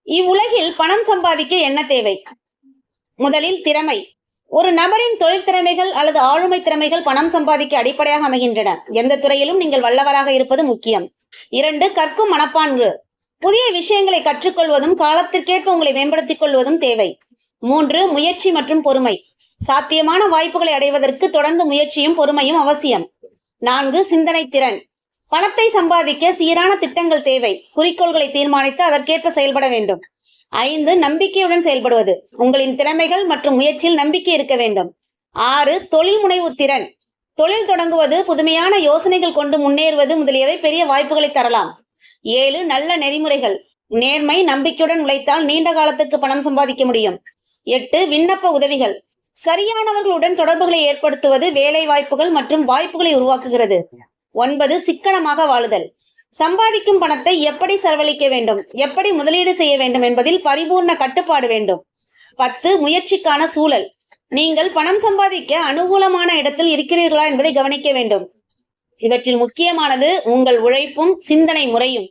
இவ்வுலகில் பணம் சம்பாதிக்க என்ன தேவை? முதலில் திறமை. ஒரு நபரின் தொழில் திறமைகள் அல்லது ஆளுமை திறமைகள் பணம் சம்பாதிக்க அடிப்படையாக அமைகின்றன. எந்த துறையிலும் நீங்கள் வல்லவராக இருப்பது முக்கியம். 2. கற்கும் மனப்பான்கு. புதிய விஷயங்களை கற்றுக்கொள்வதும் காலத்திற்கேற்ப உங்களை மேம்படுத்திக் கொள்வதும் தேவை. 3. முயற்சி மற்றும் பொறுமை. சாத்தியமான வாய்ப்புகளை அடைவதற்கு தொடர்ந்து முயற்சியும் பொறுமையும் அவசியம். 4. சிந்தனை திறன். பணத்தை சம்பாதிக்க சீரான திட்டங்கள் தேவை. குறிக்கோள்களை தீர்மானித்து அதற்கேற்ப செயல்பட வேண்டும். 5. நம்பிக்கையுடன் செயல்படுவது. உங்களின் திறமைகள் மற்றும் முயற்சியில் நம்பிக்கை இருக்க வேண்டும். 6. தொழில் முனைவு திறன். தொழில் தொடங்குவது, புதுமையான யோசனைகள் கொண்டு முன்னேறுவது முதலியவை பெரிய வாய்ப்புகளை தரலாம். 7. நல்ல நெறிமுறைகள். நேர்மை, நம்பிக்கையுடன் உழைத்தால் நீண்ட காலத்துக்கு பணம் சம்பாதிக்க முடியும். 8. விண்ணப்ப உதவிகள். சரியானவர்களுடன் தொடர்புகளை ஏற்படுத்துவது வேலை வாய்ப்புகள் மற்றும் வாய்ப்புகளை உருவாக்குகிறது. 9. சிக்கனமாக வாழுதல். சம்பாதிக்கும் பணத்தை எப்படி செலவழிக்க வேண்டும், எப்படி முதலீடு செய்ய வேண்டும் என்பதில் பரிபூர்ண கட்டுப்பாடு வேண்டும். 10. முயற்சிக்கான சூழல். நீங்கள் பணம் சம்பாதிக்க அனுகூலமான இடத்தில் இருக்கிறீர்களா என்பதை கவனிக்க வேண்டும். இவற்றில் முக்கியமானது உங்கள் உழைப்பும் சிந்தனை முறையும்.